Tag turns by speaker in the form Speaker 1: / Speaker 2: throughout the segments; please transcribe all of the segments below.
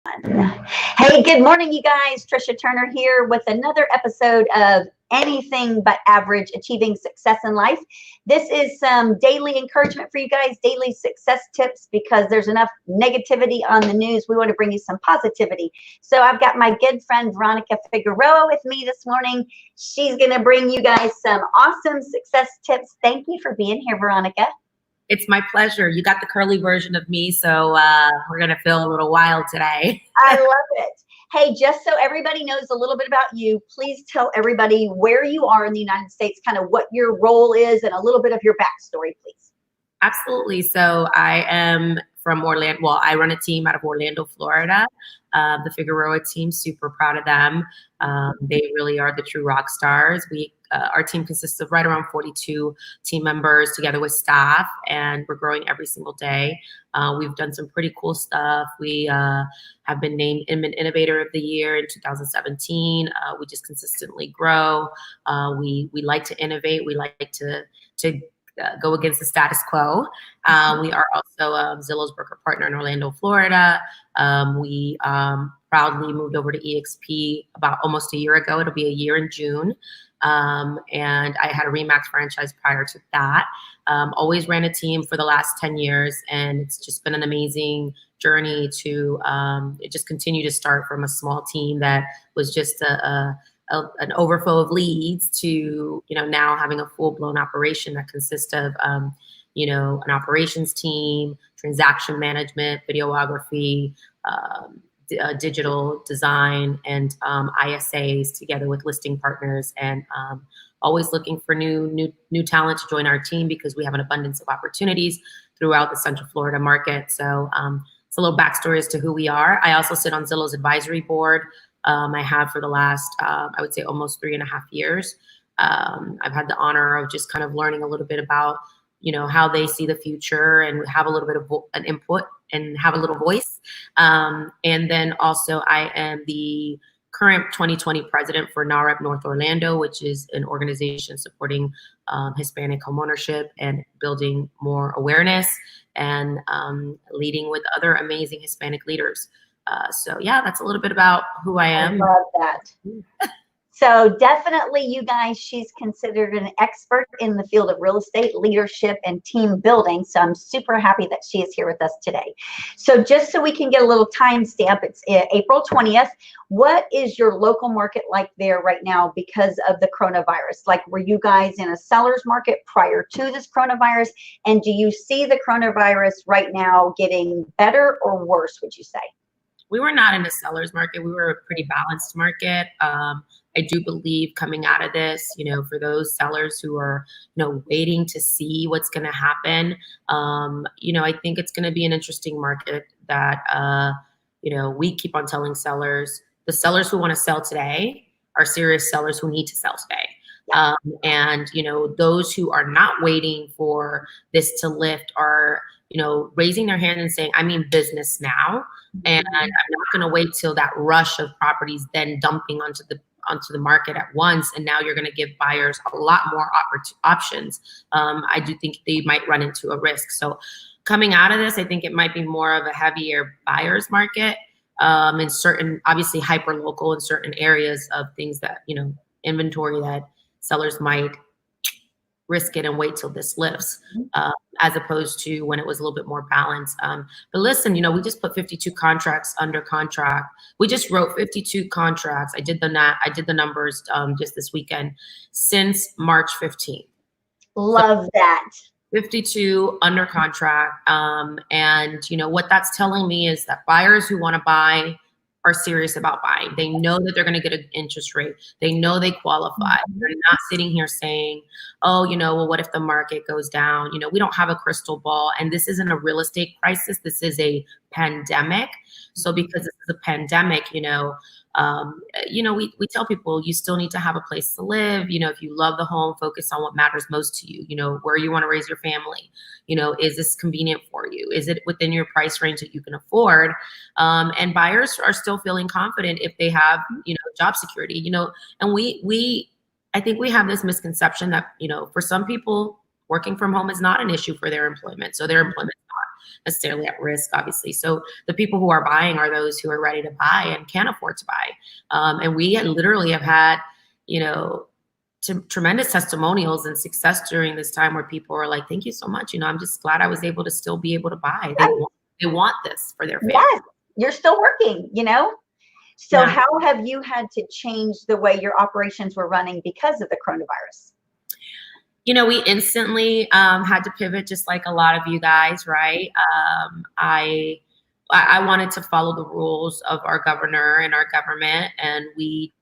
Speaker 1: Hey, good morning, you guys. Trisha Turner here with another episode of Anything But Average, Achieving Success in Life. This is some daily encouragement for you guys, daily success tips, because there's enough negativity on the news. We want to bring you some positivity. So I've got my good friend Veronica Figueroa with me this morning. She's going to bring you guys some awesome success tips. Thank you for being here, Veronica.
Speaker 2: It's my pleasure. You got the curly version of me, so we're going to feel a little wild today.
Speaker 1: I love it. Hey, just so everybody knows a little bit about you, please tell everybody where you are in the United States, kind of what your role is, and a little bit of your backstory, please.
Speaker 2: Absolutely. So I am from Orlando. Well, I run a team out of Orlando, Florida. The Figueroa team, super proud of them. They really are the true rock stars. Our team consists of right around 42 team members together with staff, and we're growing every single day. We've done some pretty cool stuff. We have been named Inman Innovator of the Year in 2017. We just consistently grow. We like to innovate. We like to go against the status quo. We are also Zillow's broker partner in Orlando, Florida. We proudly moved over to EXP about almost a year ago. It'll be a year in June. And I had a RE/MAX franchise prior to that. Always ran a team for the last 10 years, and it's just been an amazing journey to just continue to start from a small team that was just an overflow of leads to, now having a full-blown operation that consists of, an operations team, transaction management, videography, digital design, and ISAs together with listing partners, and always looking for new talent to join our team because we have an abundance of opportunities throughout the Central Florida market. So it's a little backstory as to who we are. I also sit on Zillow's advisory board. I have for the last, I would say, almost 3.5 years. I've had the honor of just kind of learning a little bit about, how they see the future and have a little bit of an input and have a little voice. And then also I am the current 2020 president for NAHREP North Orlando, which is an organization supporting Hispanic homeownership and building more awareness and leading with other amazing Hispanic leaders. So yeah, that's a little bit about who I am.
Speaker 1: I love that. So definitely, you guys, she's considered an expert in the field of real estate, leadership, and team building. So I'm super happy that she is here with us today. So just so we can get a little timestamp, it's April 20th. What is your local market like there right now because of the coronavirus? Like, were you guys in a seller's market prior to this coronavirus? And do you see the coronavirus right now getting better or worse, would you say?
Speaker 2: We were not in a seller's market. We were a pretty balanced market. I do believe coming out of this, for those sellers who are, waiting to see what's going to happen, I think it's going to be an interesting market that, we keep on telling sellers, the sellers who want to sell today are serious sellers who need to sell today. And, those who are not waiting for this to lift are, raising their hand and saying, I mean business now. And I'm not going to wait till that rush of properties then dumping onto the market at once. And now you're going to give buyers a lot more options. I do think they might run into a risk. So coming out of this, I think it might be more of a heavier buyer's market in certain, obviously hyper local in certain areas of things that, inventory that sellers might risk it and wait till this lifts, as opposed to when it was a little bit more balanced. But listen, we just put 52 contracts under contract. We just wrote 52 contracts. I did the numbers just this weekend since March 15th.
Speaker 1: Love that.
Speaker 2: 52 under contract. And what that's telling me is that buyers who want to buy are serious about buying. They know that they're going to get an interest rate. They know they qualify. They're not sitting here saying, oh, well, what if the market goes down? We don't have a crystal ball. And this isn't a real estate crisis. This is a pandemic. So because this is a pandemic, we tell people you still need to have a place to live. If you love the home, focus on what matters most to you, where you want to raise your family. Is this convenient for you? Is it within your price range that you can afford? And buyers are still feeling confident if they have, job security, and I think we have this misconception that, for some people, working from home is not an issue for their employment. So their employment's not. necessarily at risk, obviously. So the people who are buying are those who are ready to buy and can afford to buy. And we literally have had, you know, tremendous testimonials and success during this time where people are like, thank you so much. You know, I'm just glad I was able to still be able to buy. They want this for their family.
Speaker 1: Yes, you're still working, you know? So
Speaker 2: Yeah.
Speaker 1: how have you had to change the way your operations were running because of the coronavirus?
Speaker 2: You know, we instantly had to pivot just like a lot of you guys, right? I wanted to follow the rules of our governor and our government, and we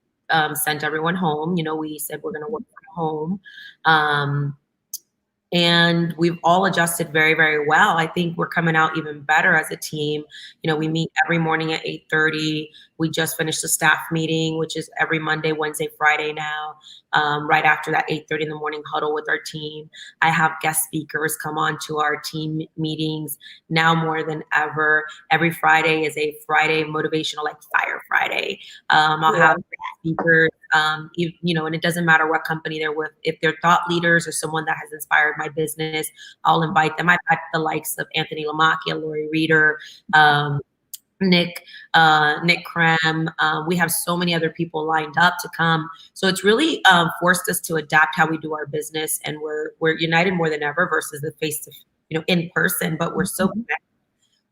Speaker 2: sent everyone home. You know, we said we're going to work from home. And we've all adjusted very, very well. I think we're coming out even better as a team. You know, we meet every morning at 8:30. We just finished the staff meeting, which is every Monday, Wednesday, Friday now. Right after that 8:30 in the morning huddle with our team. I have guest speakers come on to our team meetings now more than ever. Every Friday is a Friday motivational, like Fire Friday. I'll have speakers, you know, and it doesn't matter what company they're with. If they're thought leaders or someone that has inspired my business, I'll invite them. I've had the likes of Anthony Lamacchia, Lori Reeder, Nick Krem. We have so many other people lined up to come. So it's really forced us to adapt how we do our business, and we're united more than ever versus the face to, you know, in person, but we're so connected.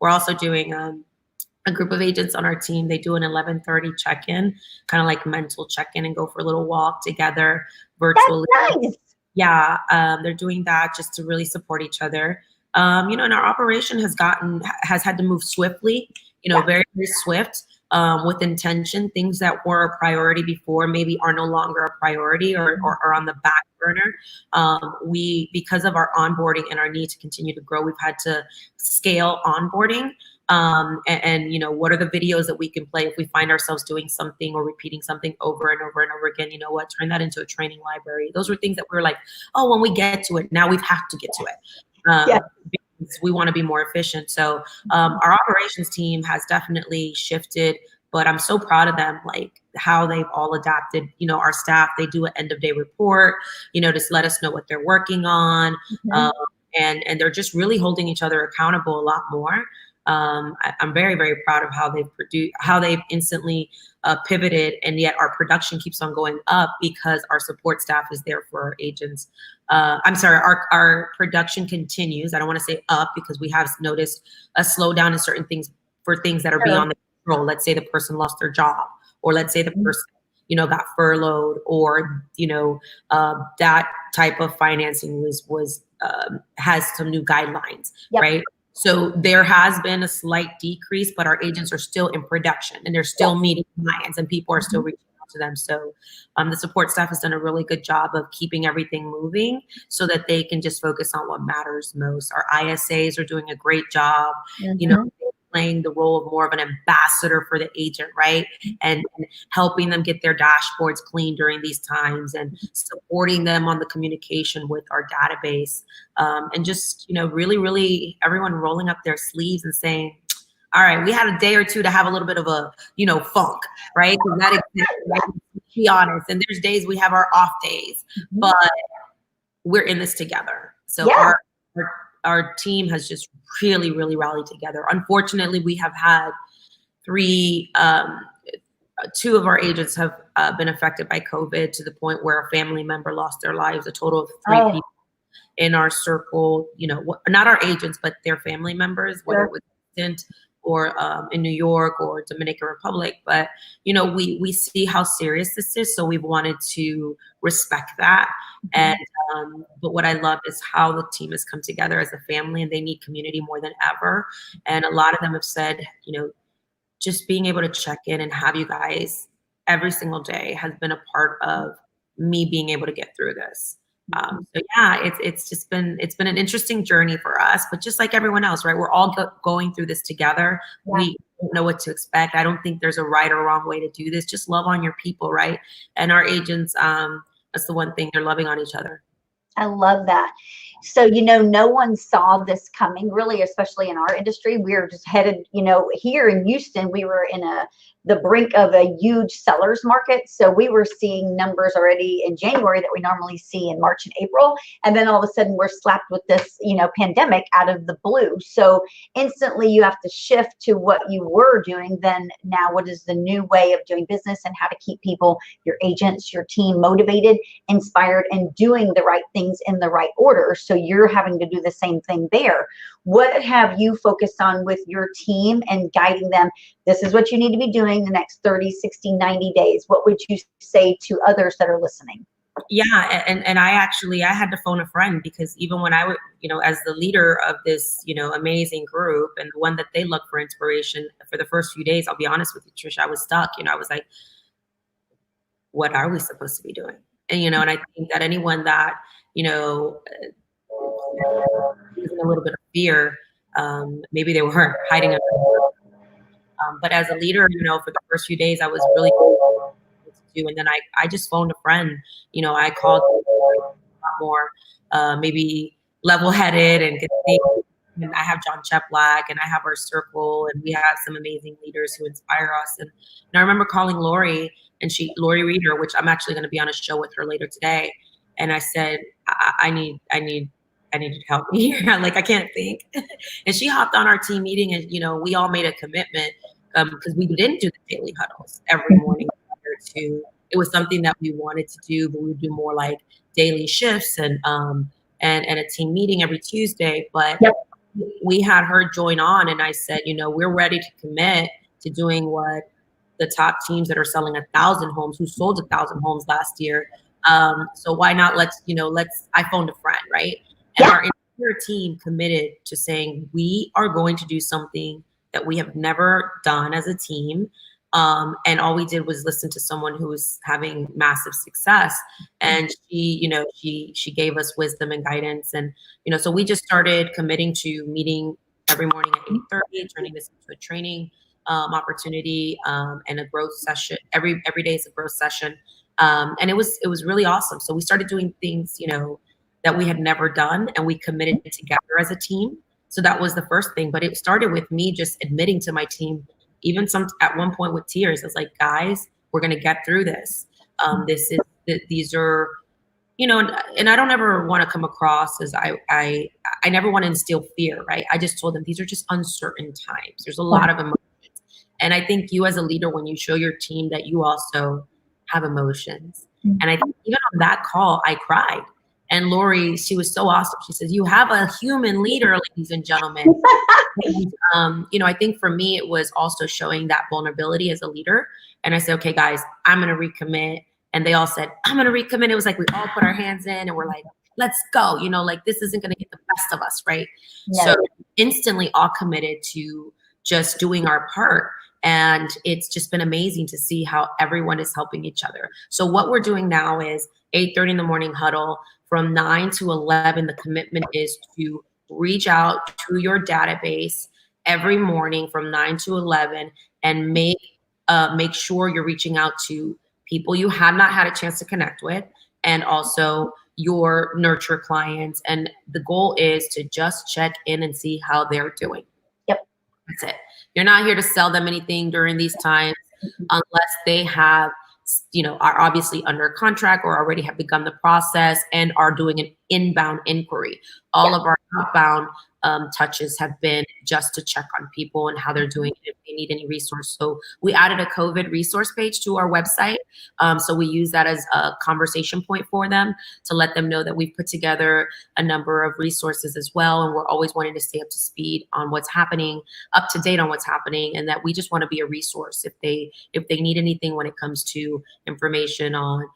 Speaker 2: We're also doing a group of agents on our team. They do an 11:30 check-in, kind of like mental check-in, and go for a little walk together virtually.
Speaker 1: That's nice.
Speaker 2: Yeah, they're doing that just to really support each other. You know, and our operation has had to move swiftly, you know, very, very swift, with intention. Things that were a priority before maybe are no longer a priority or are on the back burner. Because of our onboarding and our need to continue to grow, we've had to scale onboarding. And you know, what are the videos that we can play if we find ourselves doing something or repeating something over and over and over again? You know what, turn that into a training library. Those were things that we were like, oh, when we get to it, now we have to get to it. Because we want to be more efficient. So our operations team has definitely shifted, but I'm so proud of them, like how they've all adapted. You know, our staff, they do an end of day report, you know, just let us know what they're working on. And they're just really holding each other accountable a lot more. I'm very, very proud of how they've instantly pivoted, and yet our production keeps on going up because our support staff is there for our agents. I'm sorry, our production continues. I don't want to say up because we have noticed a slowdown in certain things for things that are beyond the control. Let's say the person lost their job, or let's say the person, you know, got furloughed, or, you know, that type of financing has some new guidelines, right? So there has been a slight decrease, but our agents are still in production and they're still meeting clients, and people are still reaching out to them. So the support staff has done a really good job of keeping everything moving so that they can just focus on what matters most. Our ISAs are doing a great job, you know, playing the role of more of an ambassador for the agent, right? And helping them get their dashboards clean during these times, and supporting them on the communication with our database. And just, you know, really, really everyone rolling up their sleeves and saying, all right, we had a day or two to have a little bit of a, you know, funk, right? Because that exists, right? To be honest. And there's days we have our off days, but we're in this together. So our team has just really, really rallied together. Unfortunately, we have had two of our agents have been affected by COVID to the point where a family member lost their lives. A total of 3 people in our circle, you know, not our agents, but their family members, whether it was distant or in New York or Dominican Republic. But, you know, we see how serious this is. So we've wanted to respect that. And, but what I love is how the team has come together as a family, and they need community more than ever. And a lot of them have said, you know, just being able to check in and have you guys every single day has been a part of me being able to get through this. So yeah, it's been an interesting journey for us, but just like everyone else, right? We're all going through this together. We don't know what to expect. I don't think there's a right or wrong way to do this. Just love on your people, right? And our agents, that's the one thing, they're loving on each other.
Speaker 1: I love that. So, you know, no one saw this coming, really, especially in our industry. We were just headed, you know, here in Houston, we were in a the brink of a huge seller's market. So we were seeing numbers already in January that we normally see in March and April. And then all of a sudden we're slapped with this, pandemic out of the blue. So instantly you have to shift to what you were doing. Then now what is the new way of doing business and how to keep people, your agents, your team motivated, inspired, and doing the right things in the right order. So you're having to do the same thing there. What have you focused on with your team and guiding them? This is what you need to be doing the next 30, 60, 90 days. What would you say to others that are listening?
Speaker 2: Yeah, and I had to phone a friend, because even when I would, as the leader of this, amazing group, and the one that they look for inspiration, for the first few days, I'll be honest with you, Trisha, I was stuck. I was like, what are we supposed to be doing? And and I think that anyone that using a little bit of fear, maybe they were hiding under. But as a leader, for the first few days, I was really to do. And then I just phoned a friend. I called a lot more, maybe level-headed and could think. And I have John Cheplack, and I have our circle, and we have some amazing leaders who inspire us. And I remember calling Lori, and Lori Reeder, which I'm actually going to be on a show with her later today. And I said, I need you to help me here. Like, I can't think. And she hopped on our team meeting, and, we all made a commitment, because we didn't do the daily huddles every morning. It was something that we wanted to do, but we would do more like daily shifts and a team meeting every Tuesday. But we had her join on, and I said, we're ready to commit to doing what the top teams that are selling 1,000 homes, who sold 1,000 homes last year. So why not? I phoned a friend, right? And our entire team committed to saying, we are going to do something that we have never done as a team. And all we did was listen to someone who was having massive success. And she gave us wisdom and guidance. And, so we just started committing to meeting every morning at 8:30, turning this into a training opportunity, and a growth session. Every day is a growth session. And it was really awesome. So we started doing things, that we had never done, and we committed together as a team. So that was the first thing. But it started with me just admitting to my team, even at one point with tears, I was like, guys, we're going to get through this. These are, and I don't ever want to come across as I never want to instill fear, right? I just told them these are just uncertain times. There's a lot of emotions. And I think you as a leader, when you show your team that you also have emotions. And I think even on that call, I cried. And Lori, she was so awesome. She says, you have a human leader, ladies and gentlemen. And, I think for me, it was also showing that vulnerability as a leader. And I said, okay, guys, I'm going to recommit. And they all said, I'm going to recommit. It was like we all put our hands in and we're like, let's go. This isn't going to get the best of us, right? No. So instantly all committed to just doing our part. And it's just been amazing to see how everyone is helping each other. So what we're doing now is 8:30 in the morning huddle. From 9 to 11, the commitment is to reach out to your database every morning from 9 to 11 and make sure you're reaching out to people you have not had a chance to connect with, and also your nurture clients. And the goal is to just check in and see how they're doing.
Speaker 1: Yep.
Speaker 2: That's it. You're not here to sell them anything during these times unless they have, are obviously under contract or already have begun the process and are doing an inbound inquiry. All of our outbound touches have been just to check on people and how they're doing, if they need any resource. So we added a COVID resource page to our website. So we use that as a conversation point for them to let them know that we've put together a number of resources as well. And we're always wanting to stay up to speed on what's happening, up to date on what's happening, and that we just want to be a resource if they need anything when it comes to information on,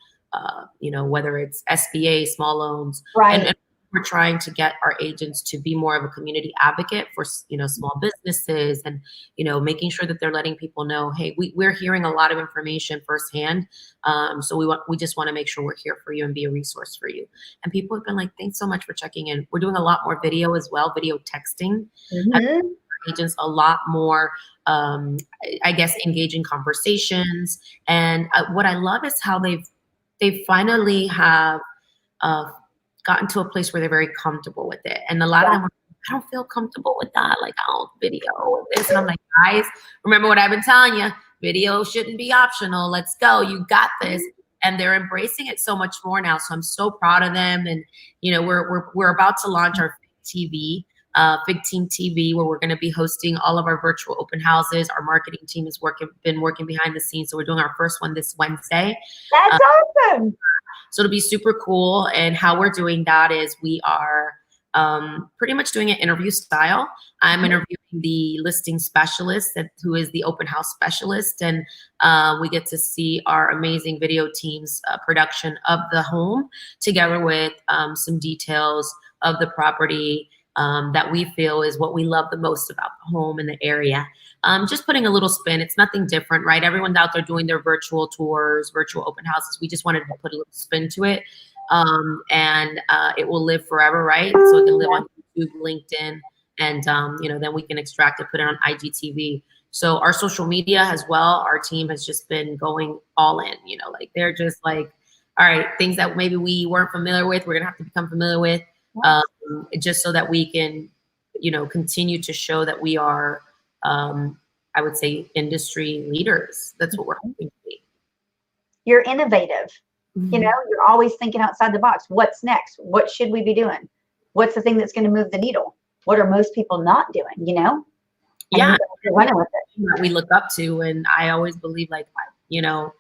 Speaker 2: whether it's SBA, small loans.
Speaker 1: Right.
Speaker 2: And we're trying to get our agents to be more of a community advocate for, small businesses, and, making sure that they're letting people know, hey, we're hearing a lot of information firsthand. So we just want to make sure we're here for you and be a resource for you. And people have been like, thanks so much for checking in. We're doing a lot more video as well, video texting.
Speaker 1: Mm-hmm.
Speaker 2: Agents a lot more, I guess, engaging conversations. And what I love is how they finally have gotten to a place where they're very comfortable with it. And a lot of them are, I don't feel comfortable with that. Like, I don't video with this. And I'm like, guys, remember what I've been telling you. video shouldn't be optional. Let's go. You got this. And they're embracing it so much more now. So I'm so proud of them. And, you know, we're about to launch our TV, Fig Team TV, where we're going to be hosting all of our virtual open houses. Our marketing team has been working behind the scenes. So we're doing our first one this Wednesday.
Speaker 1: That's awesome.
Speaker 2: So it'll be super cool. And how we're doing that is we are pretty much doing it interview style. I'm interviewing the listing specialist who is the open house specialist. And we get to see our amazing video team's production of the home together with some details of the property that we feel is what we love the most about the home and the area. Just putting a little spin. It's nothing different, right? Everyone's out there doing their virtual tours, virtual open houses. We just wanted to put a little spin to it. And it will live forever, right? So it can live on YouTube, LinkedIn, and you know, then we can extract it, put it on IGTV. So our social media as well, our team has just been going all in, you know, like they're just like, all right, things that maybe we weren't familiar with, we're gonna have to become familiar with, just so that we can, you know, continue to show that we are, I would say, industry leaders. That's what we're hoping to be.
Speaker 1: You're innovative. You know, you're always thinking outside the box. What's next? What should we be doing? What's the thing that's going to move the needle? What are most people not doing, you know?
Speaker 2: Yeah.
Speaker 1: You're running with it.
Speaker 2: That we look up to. And I always believe, like, you know,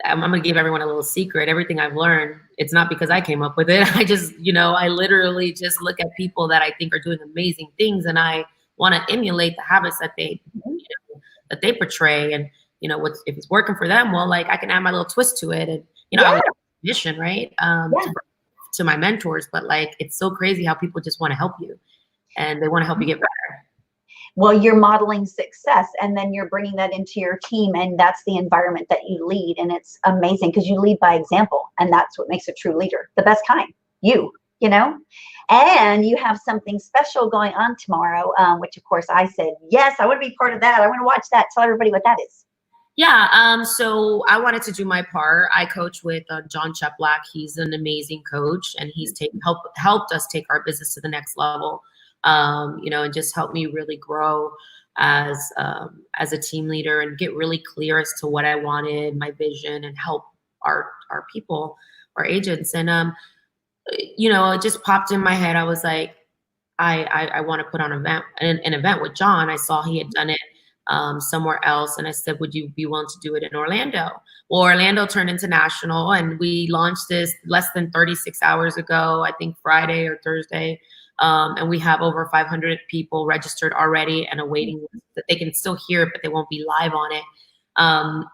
Speaker 2: I'm going to give everyone a little secret. Everything I've learned, it's not because I came up with it. I just, you know, I literally just look at people that I think are doing amazing things, and I want to emulate the habits that they, you know, that they portray. And, you know, if it's working for them, well, like I can add my little twist to it. And, you know, I would have a mission, right? To my mentors, but like, it's so crazy how people just want to help you and they want to help you get better.
Speaker 1: Well, you're modeling success, and then you're bringing that into your team, and that's the environment that you lead. And it's amazing because you lead by example, and that's what makes a true leader, the best kind, you know. And you have something special going on tomorrow, which of course I said, yes, I want to be part of that. I want to watch that. Tell everybody what that is.
Speaker 2: Yeah, so I wanted to do my part. I coach with John Cheplack. He's an amazing coach, and he's helped us take our business to the next level. You know, and just help me really grow as a team leader and get really clear as to what I wanted, my vision, and help our people, our agents. And you know, it just popped in my head. I was like, I want to put on an event with John. I saw he had done it somewhere else, and I said, would you be willing to do it in Orlando? Well, Orlando turned international, and we launched this less than 36 hours ago, I think Friday or Thursday. And we have over 500 people registered already and a waiting list that they can still hear it, but they won't be live on it.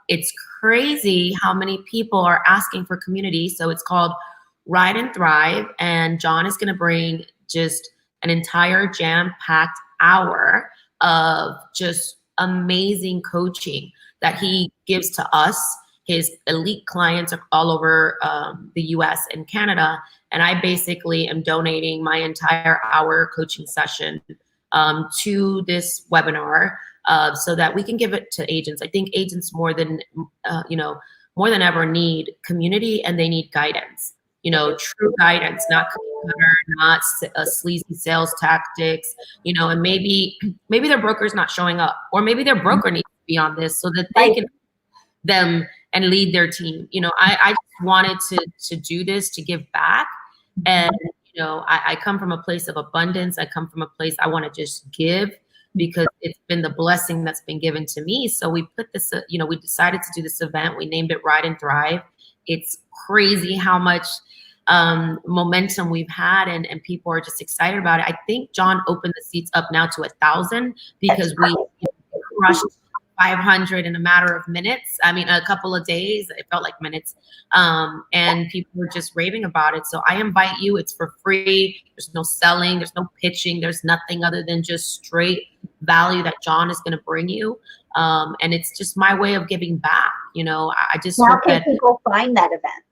Speaker 2: It's crazy how many people are asking for community. So it's called Ride and Thrive. And John is going to bring just an entire jam-packed hour of just amazing coaching that he gives to us, his elite clients all over the US and Canada. And I basically am donating my entire hour coaching session to this webinar so that we can give it to agents. I think agents more than ever need community, and they need guidance. You know, true guidance, not cookie cutter, not sleazy sales tactics, you know, and maybe their broker's not showing up, or maybe their broker needs to be on this so that they can them and lead their team. You know, I just wanted to do this, to give back. And, you know, I come from a place of abundance. I come from a place I want to just give, because it's been the blessing that's been given to me. So we put this, you know, we decided to do this event. We named it Ride and Thrive. It's crazy how much momentum we've had, and people are just excited about it. I think John opened the seats up now to 1,000 because we crushed 500 in a matter of minutes. I mean, a couple of days. It felt like minutes. And people were just raving about it. So I invite you. It's for free. There's no selling. There's no pitching. There's nothing other than just straight value that John is going to bring you. And it's just my way of giving back. You know, I just
Speaker 1: How can people find that event?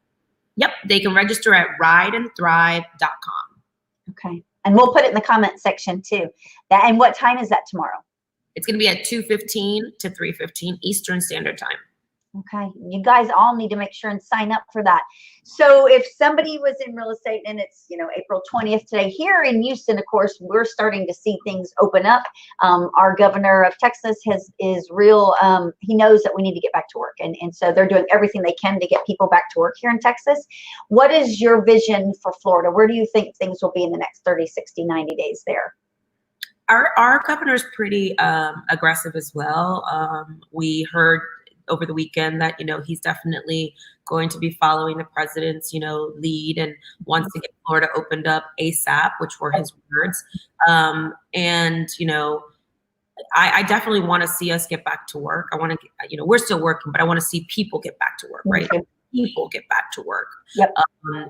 Speaker 2: Yep, they can register at rideandthrive.com.
Speaker 1: Okay, and we'll put it in the comment section too. And what time is that tomorrow?
Speaker 2: It's going to be at 2:15 to 3:15 Eastern Standard Time.
Speaker 1: Okay, you guys all need to make sure and sign up for that. So if somebody was in real estate and it's, April 20th today here in Houston, of course, we're starting to see things open up. Our governor of Texas is real. He knows that we need to get back to work. And so they're doing everything they can to get people back to work here in Texas. What is your vision for Florida? Where do you think things will be in the next 30, 60, 90 days there?
Speaker 2: Our governor's pretty aggressive as well. We heard over the weekend that, he's definitely going to be following the president's, lead and wants to get Florida opened up ASAP, which were his words. And, I definitely want to see us get back to work. I want to, we're still working, but I want to see people get back to work, right? People get back to work.
Speaker 1: Yep.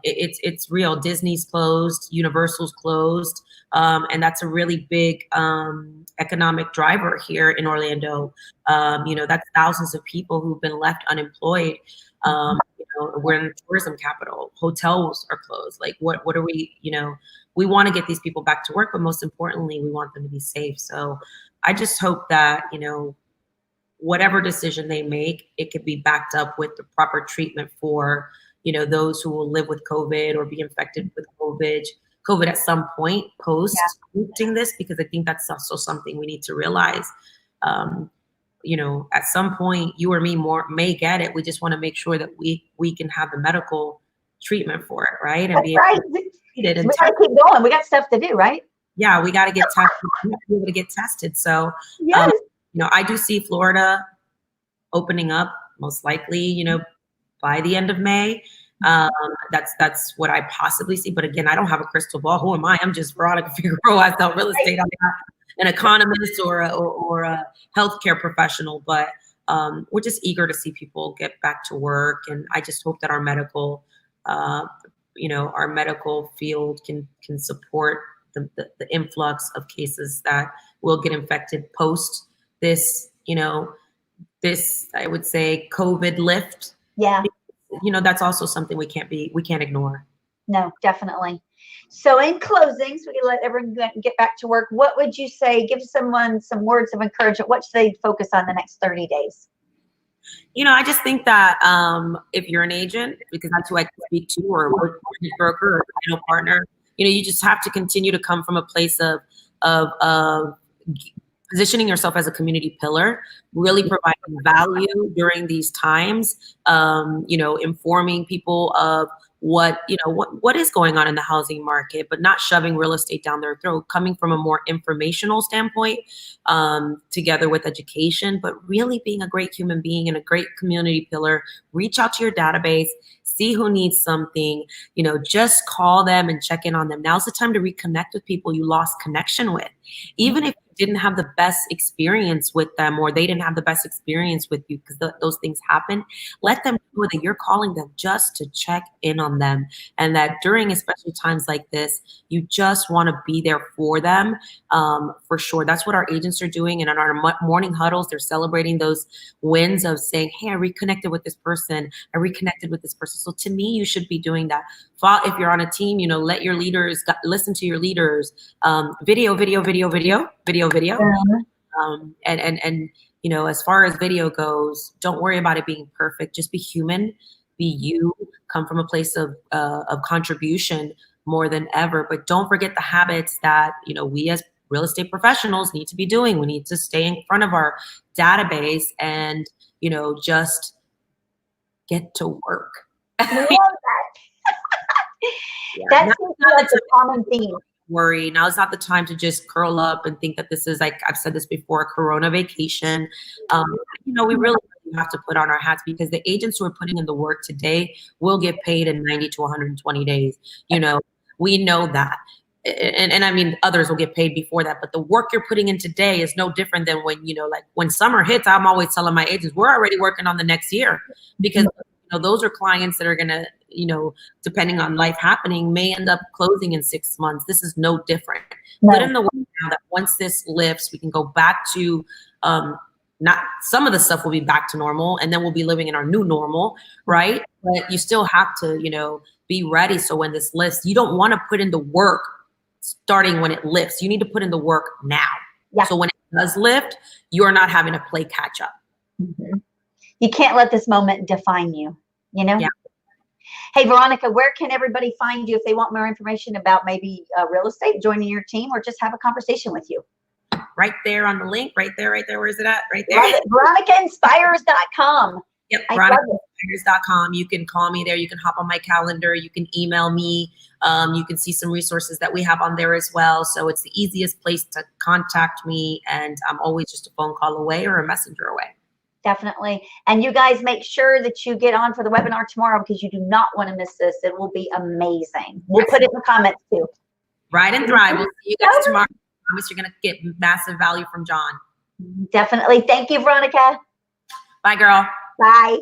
Speaker 2: It's real. Disney's closed, Universal's closed. And that's a really big economic driver here in Orlando. That's thousands of people who've been left unemployed. We're in the tourism capital. Hotels are closed. Like, what are we, we want to get these people back to work, but most importantly, we want them to be safe. So I just hope that, whatever decision they make, it could be backed up with the proper treatment for, those who will live with COVID or be infected with COVID at some point post this, because I think that's also something we need to realize. At some point, you or me may get it. We just want to make sure that we can have the medical treatment for it, right? And be able to treat it. And
Speaker 1: we gotta keep going. We got stuff to do, right?
Speaker 2: Yeah, we got to get tested. We have to be able to get tested. So,
Speaker 1: yes.
Speaker 2: I do see Florida opening up most likely, by the end of May. That's what I possibly see. But again, I don't have a crystal ball. Who am I? I'm just Veronica Figueroa. I sell real estate. I'm not an economist or a healthcare professional, but we're just eager to see people get back to work. And I just hope that our medical, our medical field can support the influx of cases that will get infected post this, I would say COVID lift.
Speaker 1: Yeah.
Speaker 2: That's also something we can't ignore.
Speaker 1: No, definitely. So in closing, so we can let everyone get back to work, what would you say, give someone some words of encouragement? What should they focus on the next 30 days?
Speaker 2: I just think that if you're an agent, because that's who I can speak to, or a mortgage broker or title partner, you just have to continue to come from a place of positioning yourself as a community pillar, really providing value during these times, informing people of what is going on in the housing market, but not shoving real estate down their throat, coming from a more informational standpoint, together with education, but really being a great human being and a great community pillar. Reach out to your database, see who needs something, just call them and check in on them. Now's the time to reconnect with people you lost connection with. Even if you didn't have the best experience with them, or they didn't have the best experience with you, because those things happen, let them know that you're calling them just to check in on them. And that during especially times like this, you just want to be there for them, for sure. That's what our agents are doing. And on our morning huddles, they're celebrating those wins of saying, hey, I reconnected with this person. I reconnected with this person. So to me, you should be doing that. If you're on a team, let your leaders listen to your leaders. Video. And as far as video goes, don't worry about it being perfect. Just be human, be you. Come from a place of contribution more than ever. But don't forget the habits that we as real estate professionals need to be doing. We need to stay in front of our database and just get to work.
Speaker 1: I love that. That seems like a common theme.
Speaker 2: Worry. Now is not the time to just curl up and think that this is, like I've said this before, a Corona vacation. We really have to put on our hats, because the agents who are putting in the work today will get paid in 90 to 120 days. We know that. And I mean, others will get paid before that, but the work you're putting in today is no different than when, like when summer hits, I'm always telling my agents, we're already working on the next year, because those are clients that are going to, depending on life happening, may end up closing in 6 months. This is no different.
Speaker 1: No.
Speaker 2: Put in the work now that once this lifts, we can go back to, not some of the stuff will be back to normal, and then we'll be living in our new normal, right? But you still have to, be ready. So when this lifts, you don't want to put in the work starting when it lifts. You need to put in the work now.
Speaker 1: Yeah.
Speaker 2: So when it does lift, you're not having to play catch up.
Speaker 1: Mm-hmm. You can't let this moment define you, you know?
Speaker 2: Yeah.
Speaker 1: Hey, Veronica, where can everybody find you if they want more information about maybe real estate, joining your team, or just have a conversation with you?
Speaker 2: Right there on the link, right there. Where is it at? Right there.
Speaker 1: Love it. VeronicaInspires.com.
Speaker 2: Yep,
Speaker 1: I love it.
Speaker 2: VeronicaInspires.com. You can call me there. You can hop on my calendar. You can email me. You can see some resources that we have on there as well. So it's the easiest place to contact me, and I'm always just a phone call away or a messenger away.
Speaker 1: Definitely. And you guys make sure that you get on for the webinar tomorrow, because you do not want to miss this. It will be amazing. We'll put it in the comments too.
Speaker 2: Ride and Thrive. We'll see you guys tomorrow. I promise you're going to get massive value from John.
Speaker 1: Definitely. Thank you, Veronica.
Speaker 2: Bye, girl.
Speaker 1: Bye.